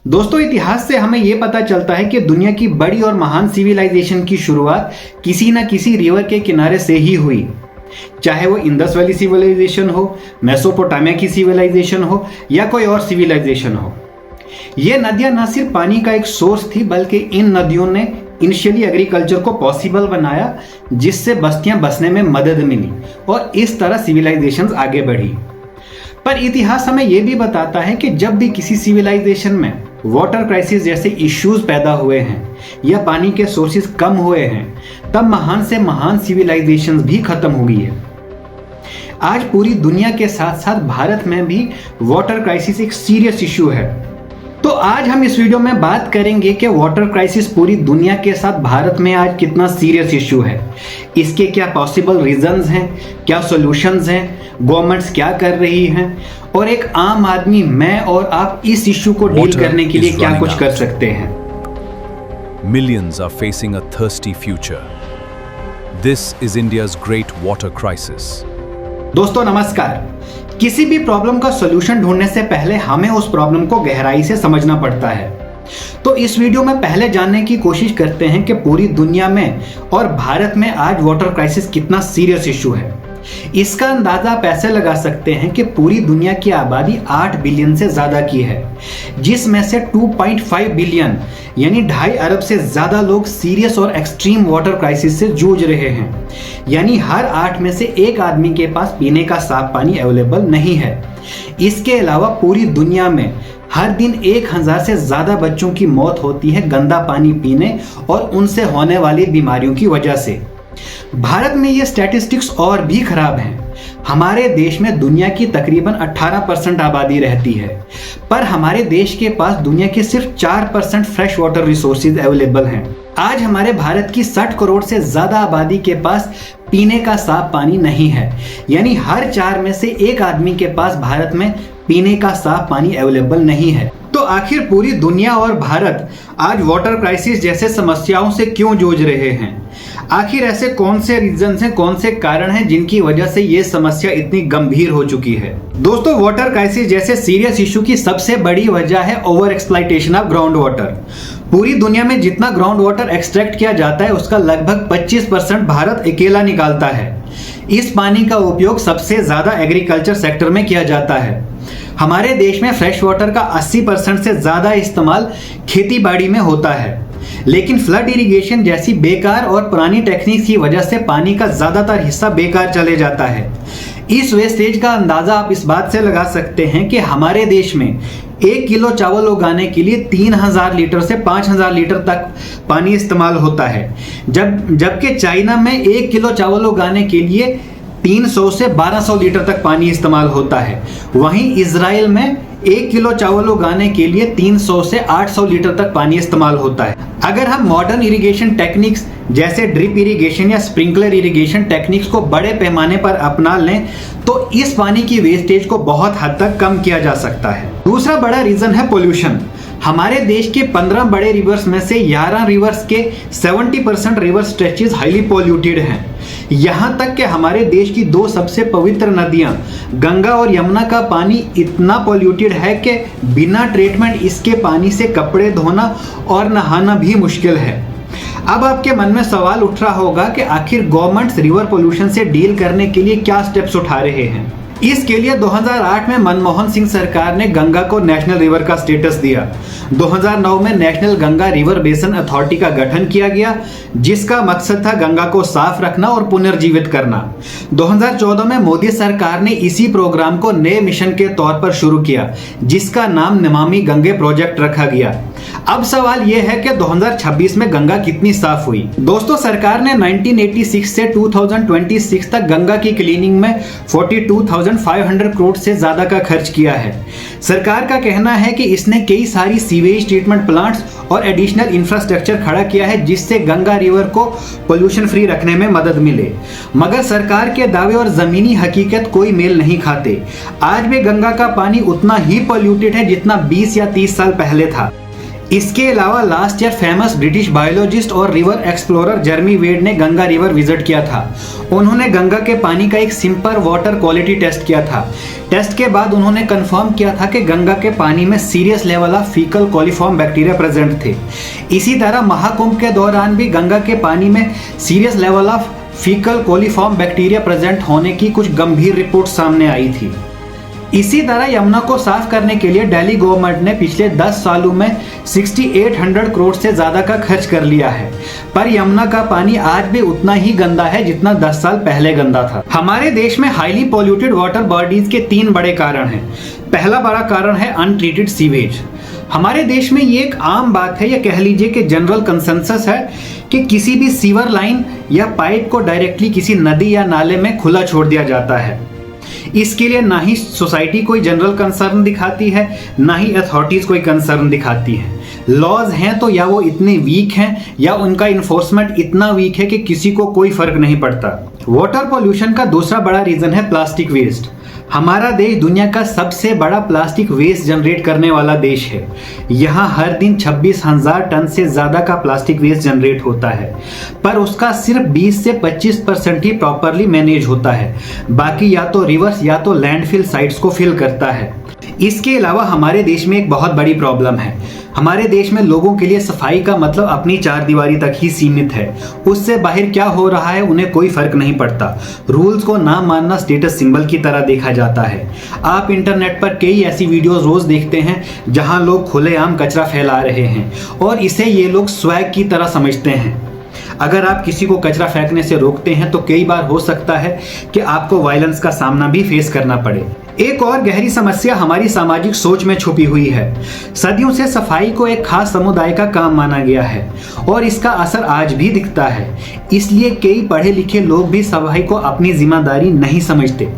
दोस्तों, इतिहास से हमें यह पता चलता है कि दुनिया की बड़ी और महान सिविलाइजेशन की शुरुआत किसी न किसी रिवर के किनारे से ही हुई। चाहे वो इंडस वैली सिविलाइजेशन हो, मेसोपोटामिया की सिविलाइजेशन हो या कोई और सिविलाइजेशन हो। ये नदियां न सिर्फ पानी का एक सोर्स थी, बल्कि इन नदियों ने इनिशियली एग्रीकल्चर को पॉसिबल बनाया, जिससे बस्तियां बसने में मदद मिली और इस तरह सिविलाइजेशन आगे बढ़ी। पर इतिहास हमें यह भी बताता है कि जब भी किसी सिविलाइजेशन में वाटर क्राइसिस जैसे इश्यूज पैदा हुए हैं या पानी के सोर्सेज कम हुए हैं, तब महान से महान सिविलाइजेशंस भी खत्म हो गई है। आज पूरी दुनिया के साथ साथ भारत में भी वाटर क्राइसिस एक सीरियस इश्यू है। तो आज हम इस वीडियो में बात करेंगे कि वाटर क्राइसिस पूरी दुनिया के साथ भारत में आज कितना सीरियस इश्यू है, इसके क्या पॉसिबल रीजंस हैं, क्या सॉल्यूशंस हैं, गवर्नमेंट्स क्या कर रही हैं और एक आम आदमी, मैं और आप इस इश्यू को डील करने के लिए क्या कुछ कर सकते हैं। Millions are facing a thirsty future. This is India's great water crisis. दोस्तों नमस्कार। किसी भी प्रॉब्लम का सॉल्यूशन ढूंढने से पहले हमें उस प्रॉब्लम को गहराई से समझना पड़ता है। तो इस वीडियो में पहले जानने की कोशिश करते हैं कि पूरी दुनिया में और भारत में आज वाटर क्राइसिस कितना सीरियस इशू है। इसका अंदाजा आप ऐसे लगा सकते हैं कि पूरी दुनिया की आबादी 8 बिलियन से ज्यादा की है, जिसमें से 2.5 बिलियन यानी 2.5 अरब से ज्यादा लोग सीरियस और एक्सट्रीम वाटर क्राइसिस से जूझ रहे हैं। यानी हर 8 में से एक आदमी के पास पीने का साफ पानी अवेलेबल नहीं है। इसके अलावा पूरी दुनिया में हर दिन 1000 से ज्यादा बच्चों की मौत होती है गंदा पानी पीने और उनसे होने वाली बीमारियों की वजह से। भारत में ये स्टैटिस्टिक्स और भी खराब हैं। हमारे देश में दुनिया की तकरीबन 18% आबादी रहती है, पर हमारे देश के पास दुनिया के सिर्फ 4% फ्रेश वाटर रिसोर्सेज अवेलेबल हैं। आज हमारे भारत की 60 करोड़ से ज्यादा आबादी के पास पीने का साफ पानी नहीं है। यानी हर 4 में से एक आदमी के पास भारत में पीने का साफ पानी अवेलेबल नहीं है। तो आखिर पूरी दुनिया और भारत आज वाटर क्राइसिस जैसे समस्याओं से क्यों जूझ रहे हैं? आखिर ऐसे कौन से रीजंस हैं, कौन से कारण हैं जिनकी वजह से ये समस्या इतनी गंभीर हो चुकी है? दोस्तों, वाटर क्राइसिस जैसे सीरियस इशू की सबसे बड़ी वजह है over exploitation of ground water. पूरी दुनिया में जितना ग्राउंड वाटर एक्सट्रैक्ट किया जाता है उसका लगभग 25% भारत अकेला निकालता है। इस पानी का उपयोग सबसे ज्यादा एग्रीकल्चर सेक्टर में किया जाता है। हमारे देश में फ्रेश वाटर का 80% से ज्यादा इस्तेमाल खेती बाड़ी में होता है, लेकिन फ्लड इरिगेशन जैसी बेकार और पुरानी टेक्निक की वजह से पानी का ज्यादातर हिस्सा बेकार चले जाता है। इस वेस्टेज का अंदाजा आप इस बात से लगा सकते हैं कि हमारे देश में 1 किलो चावल उगाने के लिए 3000 लीटर से 5000 लीटर तक पानी इस्तेमाल होता है, जबकि चाइना में 1 किलो चावल उगाने के लिए 300 से 1200 लीटर तक पानी इस्तेमाल होता है। वहीं इजराइल में 1 किलो चावल उगाने के लिए 300 से 800 लीटर तक पानी इस्तेमाल होता है। अगर हम मॉडर्न इरिगेशन टेक्निक्स जैसे ड्रिप इरिगेशन या स्प्रिंकलर इरिगेशन टेक्निक्स को बड़े पैमाने पर अपना लें तो इस पानी की वेस्टेज को बहुत हद तक कम किया जा सकता है। दूसरा बड़ा रीजन है पोल्यूशन। हमारे देश के 15 बड़े रिवर्स में से 11 रिवर्स के 70% रिवर स्ट्रेचेस हाईली पोल्यूटेड हैं। यहां तक कि हमारे देश की 2 सबसे पवित्र नदियां गंगा और यमुना का पानी इतना पोल्यूटेड है कि बिना ट्रीटमेंट इसके पानी से कपड़े धोना और नहाना भी मुश्किल है। अब आपके मन में सवाल उठ रहा होगा कि आखिर गवर्नमेंट्स रिवर पोल्यूशन से डील करने के लिए क्या स्टेप्स उठा रहे हैं। इसके लिए 2008 में मनमोहन सिंह सरकार ने गंगा को नेशनल रिवर का स्टेटस दिया। 2009 में national Ganga river basin authority का गठन किया गया, जिसका मकसद था गंगा को साफ रखना और पुनर्जीवित करना। 2014 में मोदी सरकार ने इसी प्रोग्राम को नए मिशन के तौर पर शुरू किया, जिसका नाम नमामि गंगे प्रोजेक्ट रखा गया। अब सवाल यह है कि 2026 में गंगा कितनी साफ हुई? दोस्तों, सरकार ने 1986 से 2026 तक गंगा की क्लीनिंग में 42,500 करोड़ से ज्यादा का खर्च किया है। सरकार का कहना है कि इसने कई सारी सीवेज ट्रीटमेंट प्लांट्स और एडिशनल इंफ्रास्ट्रक्चर खड़ा किया है, जिससे गंगा रिवर को पोल्यूशन फ्री रखने में मदद मिले। मगर सरकार के दावे और जमीनी हकीकत कोई मेल नहीं खाते। आज भी गंगा का पानी उतना ही पोल्यूटेड है जितना 20 या 30 साल पहले था। इसके अलावा last year famous British biologist और रिवर एक्सप्लोरर जर्मी वेड ने गंगा रिवर विजिट किया था। उन्होंने गंगा के पानी का एक सिंपल वाटर क्वालिटी टेस्ट किया था। टेस्ट के बाद उन्होंने कंफर्म किया था कि गंगा के पानी में serious level of faecal coliform bacteria present थे। इसी तरह महाकुंभ के दौरान भी गंगा के पानी में serious level of faecal coliform bacteria present होने की कुछ गंभीर रिपोर्ट सामने आई थी। इसी तरह यमुना को साफ करने के लिए दिल्ली गवर्नमेंट ने पिछले 10 सालों में 6800 करोड़ से ज्यादा का खर्च कर लिया है, पर यमुना का पानी आज भी उतना ही गंदा है जितना 10 साल पहले गंदा था। हमारे देश में हाईली पॉल्यूटेड वाटर बॉडीज के 3 बड़े कारण हैं। पहला बड़ा कारण है अनट्रीटेड सीवेज। हमारे देश में ये एक आम बात है, या कह लीजिए कि जनरल कंसेंसस है कि किसी भी सीवर लाइन या पाइप को डायरेक्टली किसी नदी या नाले में खुला छोड़ दिया जाता है। इसके लिए ना ही सोसाइटी कोई जनरल कंसर्न दिखाती है, ना ही अथॉरिटीज कोई कंसर्न दिखाती है। लॉज हैं तो या वो इतने वीक हैं या उनका इन्फोर्समेंट इतना वीक है कि किसी को कोई फर्क नहीं पड़ता। वाटर पोल्यूशन का दूसरा बड़ा रीजन है प्लास्टिक वेस्ट। हमारा देश दुनिया का सबसे बड़ा प्लास्टिक वेस्ट जनरेट करने वाला देश है। यहाँ हर दिन 26,000 टन से ज़्यादा का प्लास्टिक वेस्ट जनरेट होता है, पर उसका सिर्फ 20 से 25% ही प्रॉपरली मैनेज होता है। बाकी या तो रिवर्स या तो लैंडफिल साइट्स को फिल करता है। इसके अलावा हमारे देश में एक बहुत बड़ी प्रॉब्लम है। हमारे देश में लोगों के लिए सफाई का मतलब अपनी चारदीवारी तक ही सीमित है। उससे बाहर क्या हो रहा है उन्हें कोई फर्क नहीं पड़ता। रूल्स को ना मानना स्टेटस सिंबल की तरह देखा जाता है। आप इंटरनेट पर कई ऐसी वीडियोस रोज देखते हैं जहां लोग खुलेआम कचरा फैला रहे हैं और इसे ये लोग स्वैग की तरह समझते हैं। अगर आप किसी को कचरा फेंकने से रोकते हैं तो कई बार हो सकता है कि आपको वायलेंस का सामना भी फेस करना पड़े। एक और गहरी समस्या हमारी सामाजिक सोच में छुपी हुई है। सदियों से सफाई को एक खास समुदाय का काम माना गया है और इसका असर आज भी दिखता है। इसलिए कई पढ़े लिखे लोग भी सफाई को अपनी जिम्मेदारी नहीं समझते।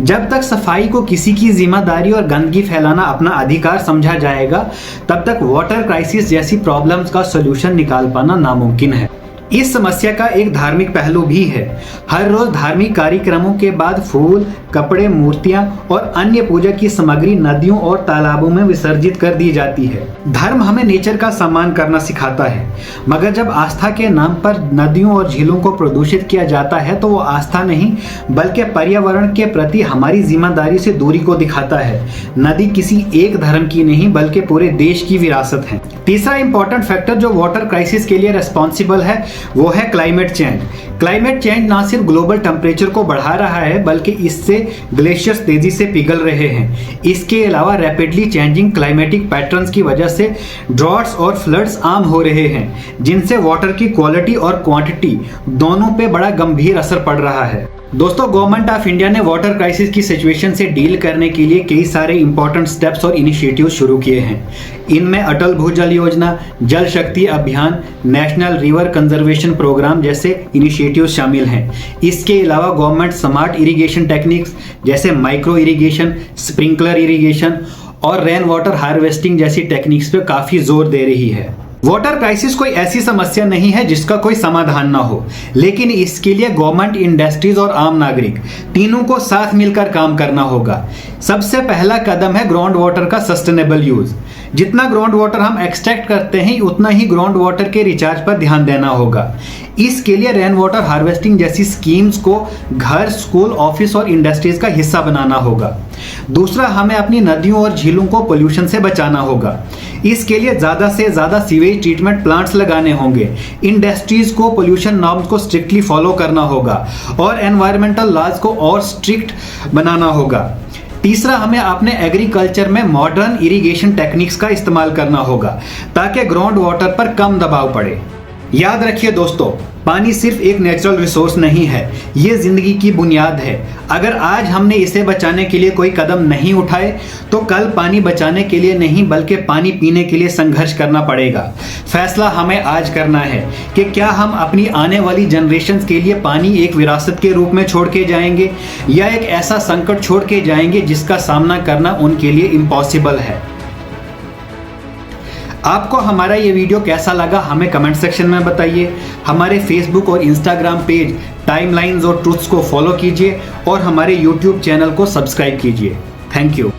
जब तक सफाई को किसी की जिम्मेदारी और गंदगी फैलाना अपना अधिकार समझा जाएगा, तब तक वाटर क्राइसिस जैसी प्रॉब्लम्स का सॉल्यूशन निकाल पाना नामुमकिन है। इस समस्या का एक धार्मिक पहलू भी है। हर रोज धार्मिक कार्यक्रमों के बाद फूल, कपड़े, मूर्तियां और अन्य पूजा की सामग्री नदियों और तालाबों में विसर्जित कर दी जाती है। धर्म हमें नेचर का सम्मान करना सिखाता है, मगर जब आस्था के नाम पर नदियों और झीलों को प्रदूषित किया जाता है तो वो आस्था नहीं बल्कि पर्यावरण के प्रति हमारी जिम्मेदारी से दूरी को दिखाता है। नदी किसी एक धर्म की नहीं बल्कि पूरे देश की विरासत है। तीसरा इंपॉर्टेंट फैक्टर जो वाटर क्राइसिस के लिए रेस्पॉन्सिबल है वो है क्लाइमेट चेंज। क्लाइमेट चेंज ना सिर्फ ग्लोबल टेम्परेचर को बढ़ा रहा है बल्कि इससे ग्लेशियर्स तेजी से पिघल रहे हैं। इसके अलावा रैपिडली चेंजिंग क्लाइमेटिक पैटर्न्स की वजह से ड्रॉट्स और फ्लड्स आम हो रहे हैं, जिनसे वाटर की क्वालिटी और क्वांटिटी दोनों पे बड़ा गंभीर असर पड़ रहा है। दोस्तों, गवर्नमेंट ऑफ इंडिया ने वाटर क्राइसिस की सिचुएशन से डील करने के लिए कई सारे इंपॉर्टेंट स्टेप्स और इनिशिएटिव शुरू किए हैं। इनमें अटल भूजल योजना, जल शक्ति अभियान, नेशनल रिवर कंजर्वेशन प्रोग्राम जैसे इनिशिएटिव शामिल हैं। इसके अलावा गवर्नमेंट स्मार्ट इरिगेशन टेक्निक्स जैसे माइक्रो इरिगेशन, स्प्रिंकलर इरिगेशन और रेन वाटर हार्वेस्टिंग जैसी टेक्निक्स पर काफी जोर दे रही है। वाटर क्राइसिस कोई ऐसी समस्या नहीं है जिसका कोई समाधान ना हो, लेकिन इसके लिए गवर्नमेंट, इंडस्ट्रीज और आम नागरिक तीनों को साथ मिलकर काम करना होगा। सबसे पहला कदम है ग्राउंड वाटर का सस्टेनेबल यूज। जितना ग्राउंड वाटर हम एक्सट्रैक्ट करते हैं उतना ही ग्राउंड वाटर के रिचार्ज पर ध्यान देना होगा। इसके लिए रेन वाटर हार्वेस्टिंग जैसी स्कीम्स को घर, स्कूल, ऑफिस और इंडस्ट्रीज का हिस्सा बनाना होगा। दूसरा, हमें अपनी नदियों और झीलों को पोल्यूशन से बचाना होगा। इसके लिए ज्यादा से ज्यादा सीवेज ट्रीटमेंट प्लांट्स लगाने होंगे। इंडस्ट्रीज को पोल्यूशन नॉर्म्स को स्ट्रिक्टली फॉलो करना होगा और एनवायरमेंटल लॉज को और स्ट्रिक्ट बनाना होगा। तीसरा, हमें अपने एग्रीकल्चर में मॉडर्न इरिगेशन टेक्निक्स का इस्तेमाल करना होगा ताकि ग्राउंड वाटर पर कम दबाव पड़े। याद रखिए दोस्तों, पानी सिर्फ एक नेचुरल रिसोर्स नहीं है, ये जिंदगी की बुनियाद है। अगर आज हमने इसे बचाने के लिए कोई कदम नहीं उठाए तो कल पानी बचाने के लिए नहीं बल्कि पानी पीने के लिए संघर्ष करना पड़ेगा। फैसला हमें आज करना है कि क्या हम अपनी आने वाली जनरेशन्स के लिए पानी एक विरासत के रूप में छोड़ के जाएंगे या एक ऐसा संकट छोड़ के जाएंगे जिसका सामना करना उनके लिए इम्पॉसिबल है। आपको हमारा ये वीडियो कैसा लगा हमें कमेंट सेक्शन में बताइए। हमारे फेसबुक और इंस्टाग्राम पेज टाइमलाइंस और ट्रूथ्स को फॉलो कीजिए और हमारे यूट्यूब चैनल को सब्सक्राइब कीजिए। Thank you.